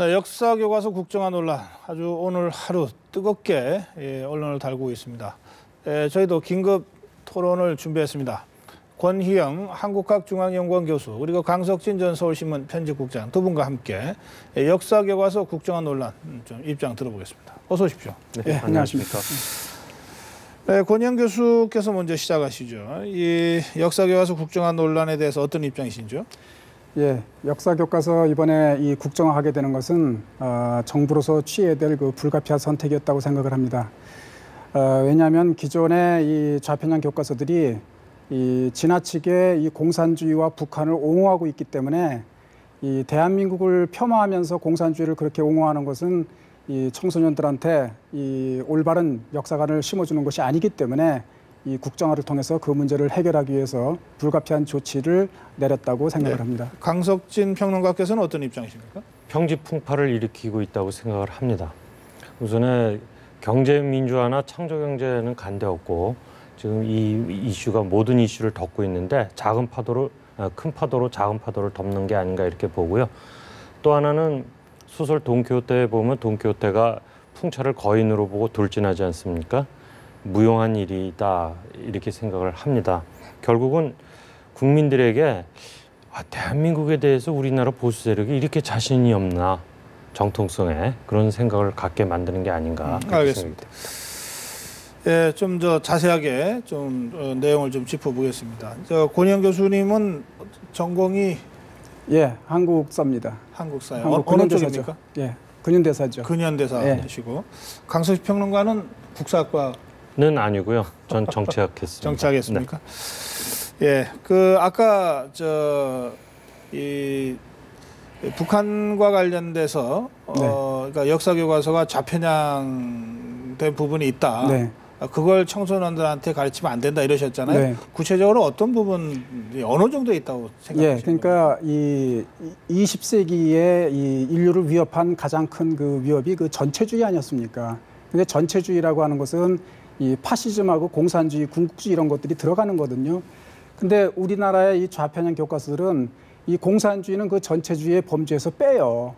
네, 역사교과서 국정화 논란 아주 오늘 하루 뜨겁게 언론을 달구고 있습니다. 저희도 긴급 토론을 준비했습니다. 권희영 한국학중앙연구원 교수 그리고 강석진 전 서울신문 편집국장 두 분과 함께 역사교과서 국정화 논란 좀 입장 들어보겠습니다. 어서 오십시오. 네, 안녕하십니까. 네, 권희영 교수께서 먼저 시작하시죠. 이 역사교과서 국정화 논란에 대해서 어떤 입장이신지요? 예, 역사교과서 이번에 이 국정화하게 되는 것은 정부로서 취해야 될 그 불가피한 선택이었다고 생각을 합니다. 왜냐하면 기존의 이 좌편향 교과서들이 이 지나치게 이 공산주의와 북한을 옹호하고 있기 때문에 이 대한민국을 폄하하면서 공산주의를 그렇게 옹호하는 것은 이 청소년들한테 이 올바른 역사관을 심어주는 것이 아니기 때문에 이 국정화를 통해서 그 문제를 해결하기 위해서 불가피한 조치를 내렸다고 생각을 합니다. 강석진 평론가께서는 어떤 입장이십니까? 평지풍파를 일으키고 있다고 생각을 합니다. 우선에 경제민주화나 창조경제는 간대없고 지금 이 이슈가 모든 이슈를 덮고 있는데 큰 파도로 작은 파도를 덮는 게 아닌가 이렇게 보고요. 또 하나는 소설 돈키호테에 보면 돈키호테가 풍차를 거인으로 보고 돌진하지 않습니까? 무용한 일이다 이렇게 생각을 합니다. 결국은 국민들에게 대한민국에 대해서 우리나라 보수 세력이 이렇게 자신이 없나 정통성에 그런 생각을 갖게 만드는 게 아닌가. 알겠습니다. 예, 좀 더 자세하게 좀 내용을 좀 짚어보겠습니다. 권희영 교수님은 전공이 한국사입니다. 한국사요. 어느 쪽입니까? 예, 근현대사죠. 근현대사이시고 강석진 평론가는 국사학과 는 아니고요. 전 정치학했습니다. 정치하겠습니까? 네. 예, 아까 이 북한과 관련돼서 그러니까 역사교과서가 좌편향된 부분이 있다. 네. 그걸 청소년들한테 가르치면 안 된다 이러셨잖아요. 네. 구체적으로 어떤 부분 어느 정도에 있다고 생각하십니까? 예, 그러니까 이 20세기에 이 인류를 위협한 가장 큰 그 위협이 그 전체주의 아니었습니까? 근데 전체주의라고 하는 것은 이 파시즘하고 공산주의, 군국주의 이런 것들이 들어가는 거거든요. 근데 우리나라의 이 좌편향 교과서들은 이 공산주의는 그 전체주의의 범주에서 빼요.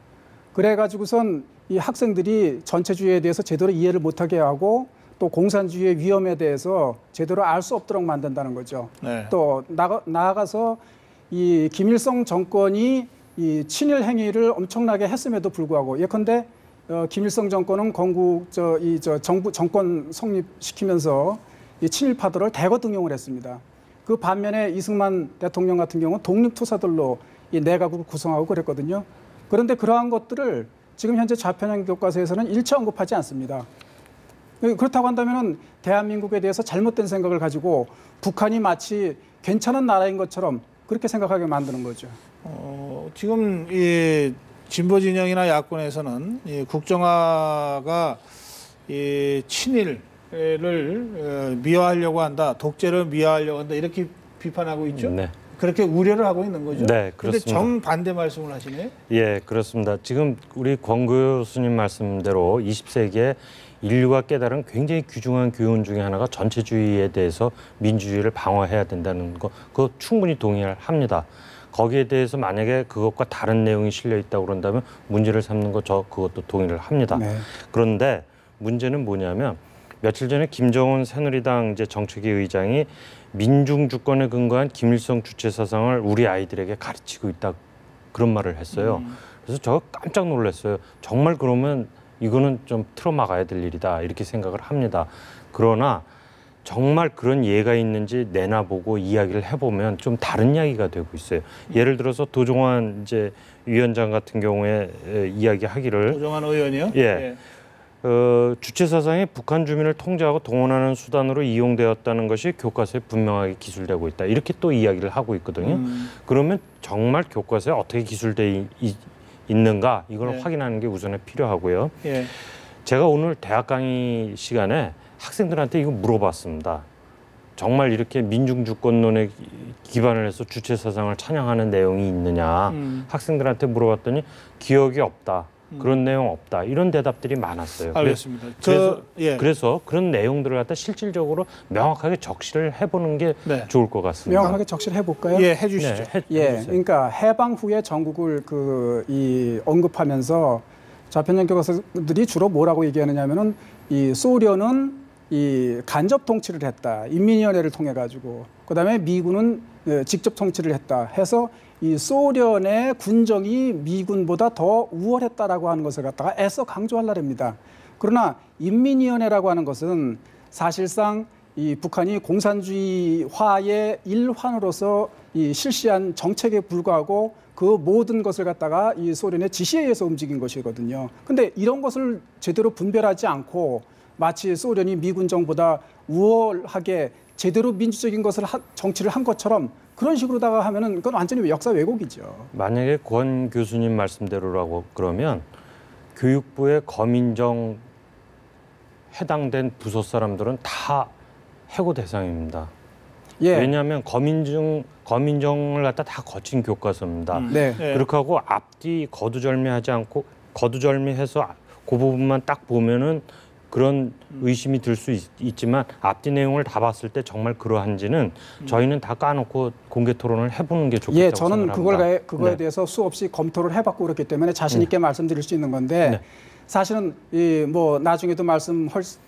그래가지고선 이 학생들이 전체주의에 대해서 제대로 이해를 못하게 하고 또 공산주의의 위험에 대해서 제대로 알 수 없도록 만든다는 거죠. 네. 또 나아가서 이 김일성 정권이 이 친일 행위를 엄청나게 했음에도 불구하고 예컨대 김일성 정권은 정부 정권 성립시키면서 이 친일파들을 대거 등용을 했습니다. 그 반면에 이승만 대통령 같은 경우는 독립투사들로 이 내각을 구성하고 그랬거든요. 그런데 그러한 것들을 지금 현재 좌편향 교과서에서는 일체 언급하지 않습니다. 그렇다고 한다면 대한민국에 대해서 잘못된 생각을 가지고 북한이 마치 괜찮은 나라인 것처럼 그렇게 생각하게 만드는 거죠. 지금 이 진보 진영이나 야권에서는 이 국정화가 이 친일을 미화하려고 한다, 독재를 미화하려고 한다 이렇게 비판하고 있죠. 네. 그렇게 우려를 하고 있는 거죠. 네, 그렇습니다. 그런데 정반대 말씀을 하시네요. 예, 그렇습니다. 지금 우리 권 교수님 말씀대로 20세기에 인류가 깨달은 굉장히 귀중한 교훈 중에 하나가 전체주의에 대해서 민주주의를 방어해야 된다는 거, 그거 충분히 동의를 합니다. 거기에 대해서 만약에 그것과 다른 내용이 실려 있다고 그런다면 문제를 삼는 거 그것도 동의를 합니다. 네. 그런데 문제는 뭐냐면 며칠 전에 김정은 새누리당 이제 정책위 의장이 민중 주권에 근거한 김일성 주체 사상을 우리 아이들에게 가르치고 있다 그런 말을 했어요. 그래서 저 깜짝 놀랐어요. 정말 그러면 이거는 좀 틀어막아야 될 일이다 이렇게 생각을 합니다. 그러나 정말 그런 예가 있는지 내놔보고 이야기를 해보면 좀 다른 이야기가 되고 있어요. 예를 들어서 도종환 이제 위원장 같은 경우에 이야기하기를 도종환 의원이요? 예. 주체 사상이 북한 주민을 통제하고 동원하는 수단으로 이용되었다는 것이 교과서에 분명하게 기술되고 있다. 이렇게 또 이야기를 하고 있거든요. 그러면 정말 교과서에 어떻게 기술돼 있는가 이걸 확인하는 게 우선에 필요하고요. 예. 제가 오늘 대학 강의 시간에 학생들한테 이거 물어봤습니다. 정말 이렇게 민중주권론에 기반을 해서 주체 사상을 찬양하는 내용이 있느냐 학생들한테 물어봤더니 기억이 없다. 그런 내용 없다. 이런 대답들이 많았어요. 알겠습니다. 그래서 그런 내용들을 갖다 실질적으로 명확하게 적시를 해보는 게 좋을 것 같습니다. 명확하게 적시를 해볼까요? 예, 해주시죠. 그러니까 해방 후에 전국을 언급하면서 좌편향 교과서들이 주로 뭐라고 얘기하느냐면은 이 소련은 이 간접 통치를 했다. 인민위원회를 통해 가지고 그다음에 미군은 직접 통치를 했다. 해서 이 소련의 군정이 미군보다 더 우월했다라고 하는 것을 갖다가 애써 강조하려합니다. 그러나 인민위원회라고 하는 것은 사실상 이 북한이 공산주의화의 일환으로서 이 실시한 정책에 불과하고 그 모든 것을 갖다가 이 소련의 지시에 의해서 움직인 것이거든요. 근데 이런 것을 제대로 분별하지 않고 마치 소련이 미군 정보다 우월하게 제대로 민주적인 것을 정치를 한 것처럼 그런 식으로다가 하면은 그건 완전히 역사 왜곡이죠. 만약에 권 교수님 말씀대로라고 그러면 교육부의 검인정 해당된 부서 사람들은 다 해고 대상입니다. 예. 왜냐하면 검인정을 갖다 다 거친 교과서입니다. 네. 그렇게 하고 앞뒤 거두절미하지 않고 거두절미해서 그 부분만 딱 보면은 그런 의심이 들 수 있지만 앞뒤 내용을 다 봤을 때 정말 그러한지는 저희는 다 까놓고 공개 토론을 해보는 게 좋겠다고 예, 저는 생각합니다. 그거에 네. 대해서 수없이 검토를 해봤고 그렇기 때문에 자신 있게 말씀드릴 수 있는 건데 네. 사실은 이 뭐 나중에도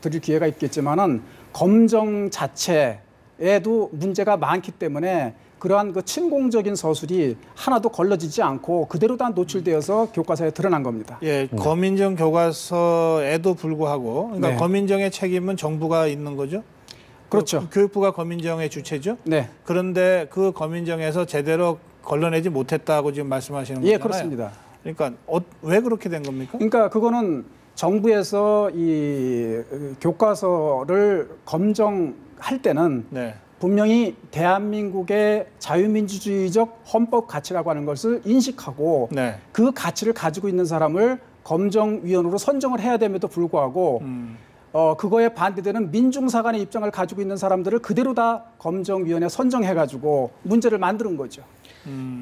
드릴 기회가 있겠지만은 검정 자체에도 문제가 많기 때문에 그러한 그 친공적인 서술이 하나도 걸러지지 않고 그대로 다 노출되어서 교과서에 드러난 겁니다. 예, 검인정 교과서에도 불구하고 그러니까 네. 검인정의 책임은 정부가 있는 거죠? 그렇죠. 교육부가 검인정의 주체죠? 네. 그런데 그 검인정에서 제대로 걸러내지 못했다고 지금 말씀하시는 거잖아요. 예, 그렇습니다. 그러니까 왜 그렇게 된 겁니까? 그러니까 그거는 정부에서 이 교과서를 검정할 때는 네. 분명히 대한민국의 자유민주주의적 헌법 가치라고 하는 것을 인식하고 네. 그 가치를 가지고 있는 사람을 검정위원으로 선정을 해야 됨에도 불구하고 그거에 반대되는 민중사관의 입장을 가지고 있는 사람들을 그대로 다 검정위원회에 선정해가지고 문제를 만드는 거죠.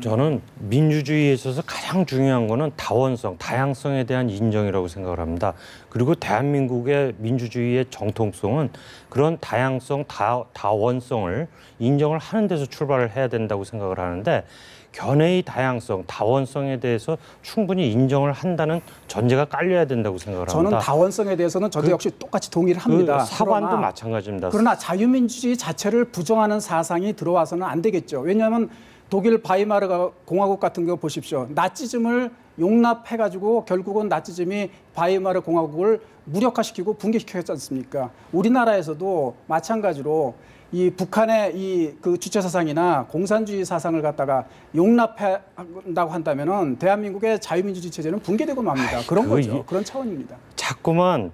저는 민주주의에 있어서 가장 중요한 거는 다원성, 다양성에 대한 인정이라고 생각을 합니다. 그리고 대한민국의 민주주의의 정통성은 그런 다양성, 다원성을 인정을 하는 데서 출발을 해야 된다고 생각을 하는데 견해의 다양성, 다원성에 대해서 충분히 인정을 한다는 전제가 깔려야 된다고 생각을 합니다. 저는 다원성에 대해서는 저도 역시 똑같이 동의를 합니다. 그 사관도 그러나 마찬가지입니다. 그러나 자유민주주의 자체를 부정하는 사상이 들어와서는 안 되겠죠. 왜냐하면 독일 바이마르 공화국 같은 거 보십시오. 나치즘을 용납해가지고 결국은 나치즘이 바이마르 공화국을 무력화시키고 붕괴시켰지 않습니까? 우리나라에서도 마찬가지로 이 북한의 이 그 주체 사상이나 공산주의 사상을 갖다가 용납한다고 한다면은 대한민국의 자유민주주의 체제는 붕괴되고 맙니다. 그런 거죠. 그런 차원입니다. 자꾸만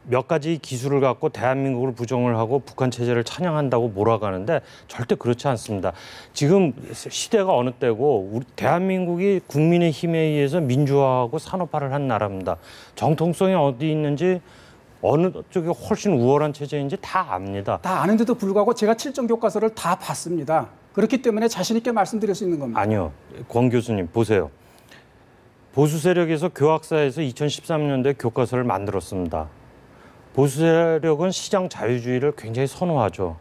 몇 가지 기술을 갖고 대한민국을 부정을 하고 북한 체제를 찬양한다고 몰아가는데 절대 그렇지 않습니다. 지금 시대가 어느 때고 우리 대한민국이 국민의 힘에 의해서 민주화하고 산업화를 한 나라입니다. 정통성이 어디 있는지 어느 쪽이 훨씬 우월한 체제인지 다 압니다. 다 아는데도 불구하고 제가 7점 교과서를 다 봤습니다. 그렇기 때문에 자신 있게 말씀드릴 수 있는 겁니다. 아니요. 권 교수님 보세요. 보수 세력에서 교학사에서 2013년도에 교과서를 만들었습니다. 보수 세력은 시장 자유주의를 굉장히 선호하죠.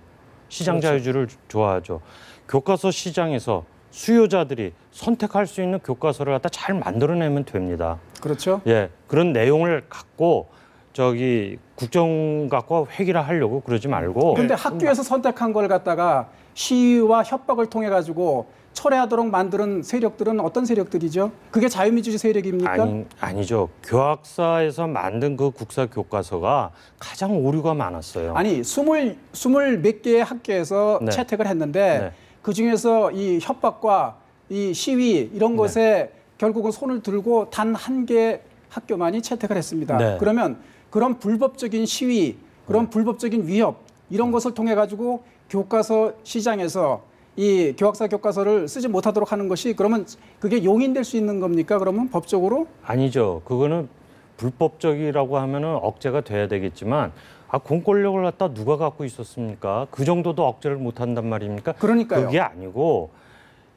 시장 자유주의를 좋아하죠. 교과서 시장에서 수요자들이 선택할 수 있는 교과서를 갖다 잘 만들어내면 됩니다. 그렇죠. 예, 그런 내용을 갖고 국정 갖고 회기를 하려고 그러지 말고. 그런데 학교에서 선택한 걸 갖다가 시위와 협박을 통해 가지고 철회하도록 만드는 세력들은 어떤 세력들이죠? 그게 자유민주주의 세력입니까? 아니죠. 교학사에서 만든 그 국사 교과서가 가장 오류가 많았어요. 아니, 스물 몇 개의 학교에서 네. 채택을 했는데 네. 그 중에서 이 협박과 이 시위 이런 것에 결국은 손을 들고 단 한 개 학교만이 채택을 했습니다. 네. 그러면 그런 불법적인 시위, 그런 불법적인 위협 이런 것을 통해 가지고 교과서 시장에서 이 교학사 교과서를 쓰지 못하도록 하는 것이 그러면 그게 용인될 수 있는 겁니까? 그러면 법적으로? 아니죠. 그거는 불법적이라고 하면은 억제가 돼야 되겠지만 공권력을 갖다 누가 갖고 있었습니까? 그 정도도 억제를 못 한단 말입니까? 그러니까요. 그게 아니고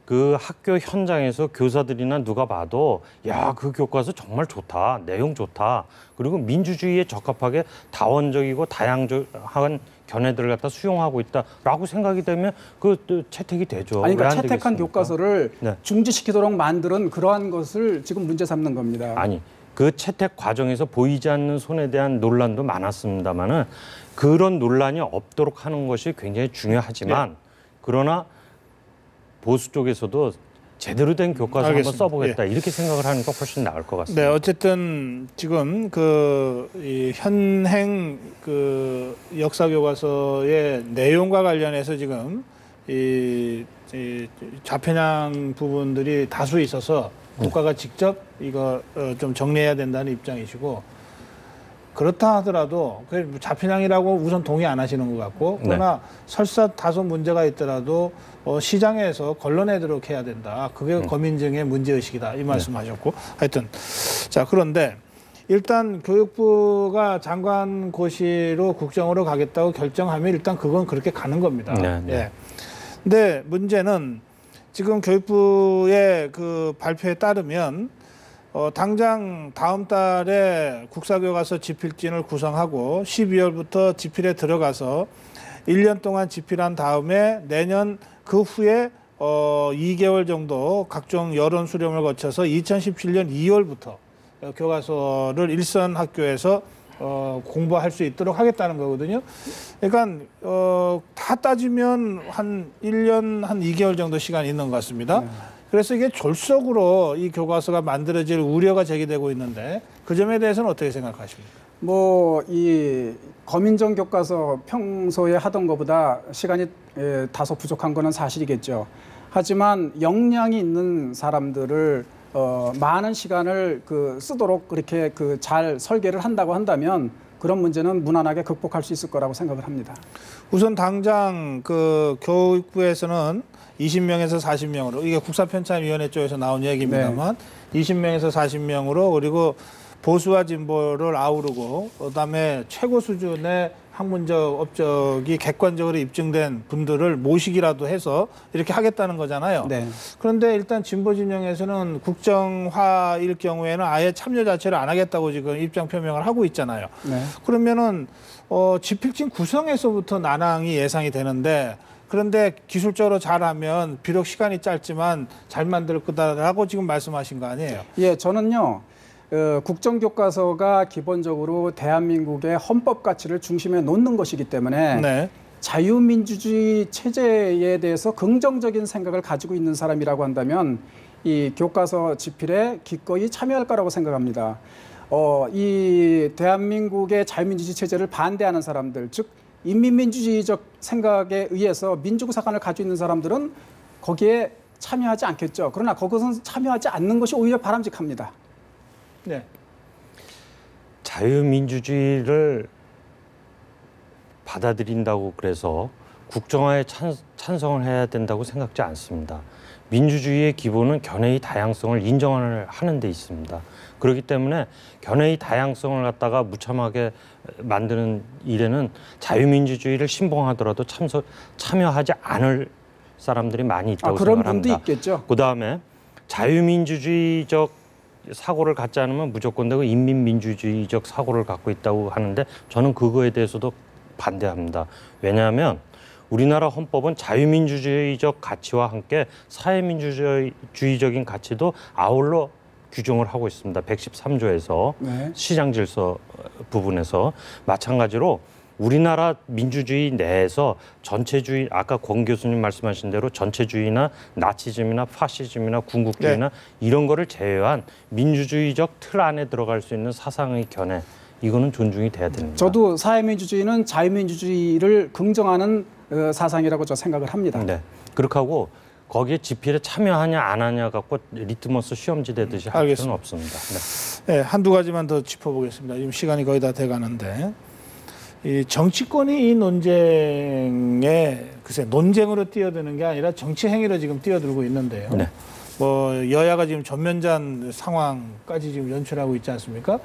그 학교 현장에서 교사들이나 누가 봐도 야, 그 교과서 정말 좋다. 내용 좋다. 그리고 민주주의에 적합하게 다원적이고 다양한 견해들을 갖다 수용하고 있다라고 생각이 되면 그 채택이 되죠. 아니, 그러니까 왜안 채택한 되겠습니까? 교과서를 네. 중지시키도록 만드는 그러한 것을 지금 문제 삼는 겁니다. 아니, 그 채택 과정에서 보이지 않는 손에 대한 논란도 많았습니다만은 그런 논란이 없도록 하는 것이 굉장히 중요하지만 그러나 보수 쪽에서도 제대로 된 교과서 알겠습니다. 한번 써보겠다 이렇게 생각을 하는 거 훨씬 나을 것 같습니다. 네, 어쨌든 지금 이 현행 그 역사 교과서의 내용과 관련해서 지금 이 좌편향 부분들이 다수 있어서 국가가 직접 이거 좀 정리해야 된다는 입장이시고, 그렇다 하더라도 그 좌편향이라고 우선 동의 안 하시는 것 같고, 그러나 설사 다소 문제가 있더라도 시장에서 걸러내도록 해야 된다. 그게 거민증의 문제의식이다. 이 말씀하셨고, 하여튼 자, 그런데 일단 교육부가 장관고시로 국정으로 가겠다고 결정하면 일단 그건 그렇게 가는 겁니다. 예. 근데 문제는 지금 교육부의 그 발표에 따르면 당장 다음 달에 국사교과서 집필진을 구성하고 12월부터 집필에 들어가서 1년 동안 집필한 다음에 내년 그 후에 2개월 정도 각종 여론 수렴을 거쳐서 2017년 2월부터 교과서를 일선 학교에서 공부할 수 있도록 하겠다는 거거든요. 그러니까 다 따지면 한 1년 한 2개월 정도 시간이 있는 것 같습니다. 그래서 이게 졸속으로 이 교과서가 만들어질 우려가 제기되고 있는데 그 점에 대해서는 어떻게 생각하십니까? 이 거민정 교과서 평소에 하던 것보다 시간이 다소 부족한 거는 사실이겠죠. 하지만 역량이 있는 사람들을 많은 시간을 쓰도록 그렇게 잘 설계를 한다고 한다면 그런 문제는 무난하게 극복할 수 있을 거라고 생각을 합니다. 우선 당장 그 교육부에서는 20명에서 40명으로, 이게 국사편찬위원회 쪽에서 나온 얘기입니다만 20명에서 40명으로, 그리고 보수와 진보를 아우르고 그다음에 최고 수준의 학문적 업적이 객관적으로 입증된 분들을 모시기라도 해서 이렇게 하겠다는 거잖아요. 네. 그런데 일단 진보 진영에서는 국정화일 경우에는 아예 참여 자체를 안 하겠다고 지금 입장 표명을 하고 있잖아요. 네. 그러면은 집필진 구성에서부터 난항이 예상이 되는데, 그런데 기술적으로 잘하면 비록 시간이 짧지만 잘 만들 거다라고 지금 말씀하신 거 아니에요? 예, 저는요. 국정교과서가 기본적으로 대한민국의 헌법 가치를 중심에 놓는 것이기 때문에 네. 자유민주주의 체제에 대해서 긍정적인 생각을 가지고 있는 사람이라고 한다면 이 교과서 집필에 기꺼이 참여할 거라고 생각합니다. 이 대한민국의 자유민주주의 체제를 반대하는 사람들, 즉 인민민주주의적 생각에 의해서 민주구사관을 가지고 있는 사람들은 거기에 참여하지 않겠죠. 그러나 거기서 참여하지 않는 것이 오히려 바람직합니다. 네. 자유민주주의를 받아들인다고 그래서 국정화에 찬성을 해야 된다고 생각지 않습니다. 민주주의의 기본은 견해의 다양성을 인정하는 데 있습니다. 그렇기 때문에 견해의 다양성을 갖다가 무참하게 만드는 일에는 자유민주주의를 신봉하더라도 참여하지 않을 사람들이 많이 있다고 그런 생각합니다. 분도 있겠죠. 그다음에 자유민주주의적 사고를 갖지 않으면 무조건 되고 인민민주주의적 사고를 갖고 있다고 하는데 저는 그거에 대해서도 반대합니다. 왜냐하면 우리나라 헌법은 자유민주주의적 가치와 함께 사회민주주의적인 가치도 아울러 규정을 하고 있습니다. 113조에서 네. 시장질서 부분에서 마찬가지로 우리나라 민주주의 내에서 전체주의, 아까 권 교수님 말씀하신 대로 전체주의나 나치즘이나 파시즘이나 군국주의나 이런 거를 제외한 민주주의적 틀 안에 들어갈 수 있는 사상의 견해, 이거는 존중이 돼야 됩니다. 저도 사회민주주의는 자유민주주의를 긍정하는 사상이라고 저 생각을 합니다. 네. 그렇게 하고 거기에 집필에 참여하냐 안 하냐 갖고 리트머스 시험지 되듯이 할 필요는 없습니다. 네, 한두 가지만 더 짚어보겠습니다. 지금 시간이 거의 다 돼가는데, 이 정치권이 이 논쟁에 논쟁으로 뛰어드는 게 아니라 정치 행위로 지금 뛰어들고 있는데요. 네. 여야가 지금 전면전 상황까지 지금 연출하고 있지 않습니까?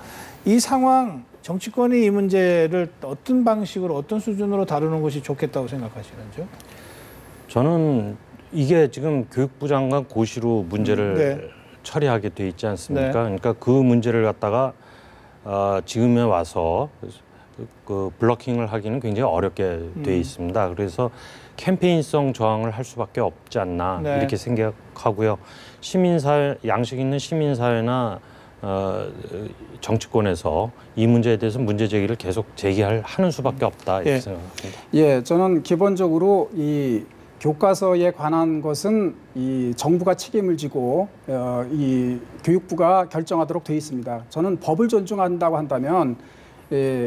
이 상황, 정치권이 이 문제를 어떤 방식으로, 어떤 수준으로 다루는 것이 좋겠다고 생각하시는지요? 저는 이게 지금 교육부 장관 고시로 문제를 처리하게 돼 있지 않습니까? 네. 그러니까 그 문제를 갖다가 지금에 와서 그 블러킹을 하기는 굉장히 어렵게 돼 있습니다. 그래서 캠페인성 저항을 할 수밖에 없지 않나 네. 이렇게 생각하고요. 시민사회, 양식 있는 시민사회나 정치권에서 이 문제에 대해서 문제 제기를 계속 하는 수밖에 없다 이렇게 예. 생각합니다. 예, 저는 기본적으로 이 교과서에 관한 것은 이 정부가 책임을 지고 이 교육부가 결정하도록 되어 있습니다. 저는 법을 존중한다고 한다면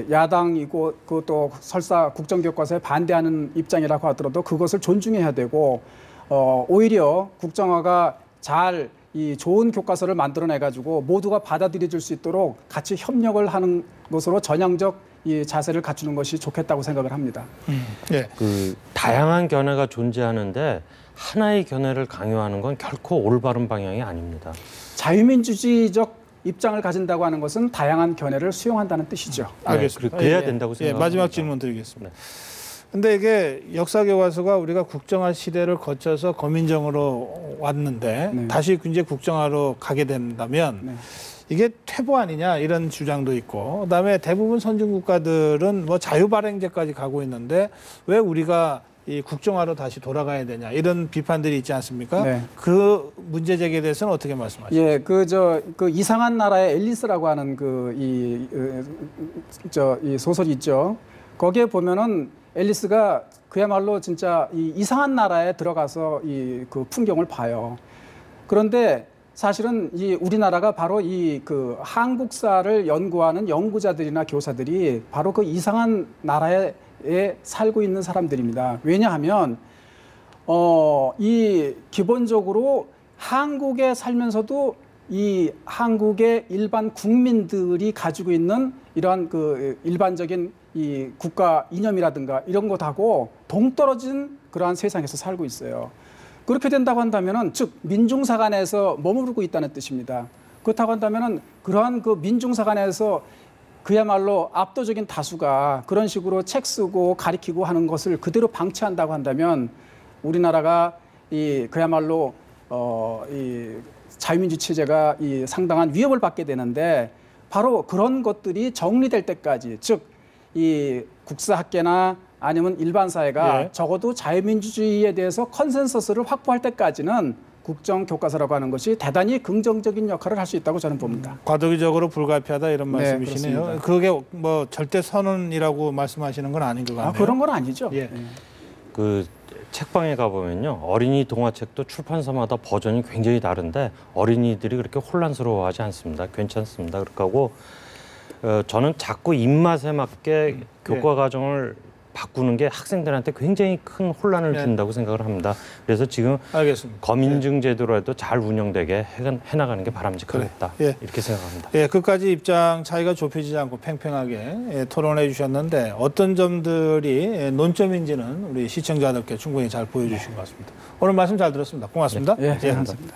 야당이고 그것도 설사 국정교과서에 반대하는 입장이라고 하더라도 그것을 존중해야 되고 오히려 국정화가 잘 이 좋은 교과서를 만들어내 가지고 모두가 받아들여질 수 있도록 같이 협력을 하는 것으로 전향적 이 자세를 갖추는 것이 좋겠다고 생각을 합니다. 예. 그 다양한 견해가 존재하는데 하나의 견해를 강요하는 건 결코 올바른 방향이 아닙니다. 자유민주주의적 입장을 가진다고 하는 것은 다양한 견해를 수용한다는 뜻이죠. 알겠습니다. 그래야 예, 된다고 예, 생각합니다. 마지막 질문 드리겠습니다. 근데 이게 역사 교과서가 우리가 국정화 시대를 거쳐서 거민정으로 왔는데 네. 다시 이제 국정화로 가게 된다면 네. 이게 퇴보 아니냐 이런 주장도 있고 그다음에 대부분 선진 국가들은 뭐 자유 발행제까지 가고 있는데 왜 우리가 이 국정화로 다시 돌아가야 되냐 이런 비판들이 있지 않습니까? 네. 그 문제 제기에 대해서는 어떻게 말씀하십니까? 예, 그 이상한 나라의 앨리스라고 하는 이 소설이 있죠. 거기에 보면은 앨리스가 그야말로 진짜 이 이상한 나라에 들어가서 그 풍경을 봐요. 그런데 사실은 이 우리나라가 바로 그 한국사를 연구하는 연구자들이나 교사들이 바로 그 이상한 나라에 살고 있는 사람들입니다. 왜냐하면 이 기본적으로 한국에 살면서도 이 한국의 일반 국민들이 가지고 있는 이러한 그 일반적인 이 국가 이념이라든가 이런 것하고 동떨어진 그러한 세상에서 살고 있어요. 그렇게 된다고 한다면은 즉 민중사관에서 머무르고 있다는 뜻입니다. 그렇다고 한다면은 그러한 그 민중사관에서 그야말로 압도적인 다수가 그런 식으로 책 쓰고 가리키고 하는 것을 그대로 방치한다고 한다면 우리나라가 그야말로 이 자유민주 체제가 이 상당한 위협을 받게 되는데 바로 그런 것들이 정리될 때까지 즉 이 국사학계나 아니면 일반 사회가 예. 적어도 자유민주주의에 대해서 컨센서스를 확보할 때까지는 국정교과서라고 하는 것이 대단히 긍정적인 역할을 할 수 있다고 저는 봅니다. 과도기적으로 불가피하다 이런 네, 말씀이시네요. 그렇습니다. 그게 뭐 절대 선언이라고 말씀하시는 건 아닌 것 같네요. 그런 건 아니죠. 예. 그 책방에 가보면요 어린이 동화책도 출판사마다 버전이 굉장히 다른데 어린이들이 그렇게 혼란스러워하지 않습니다. 괜찮습니다. 그렇고 저는 자꾸 입맛에 맞게 교과 과정을 바꾸는 게 학생들한테 굉장히 큰 혼란을 준다고 생각을 합니다. 그래서 지금 알겠습니다. 거민증 제도라도 잘 운영되게 해나가는 게 바람직하겠다. 그래. 예. 이렇게 생각합니다. 예, 끝까지 입장 차이가 좁혀지지 않고 팽팽하게 토론해 주셨는데 어떤 점들이 논점인지는 우리 시청자들께 충분히 잘 보여주신 것 같습니다. 오늘 말씀 잘 들었습니다. 고맙습니다. 예, 감사합니다.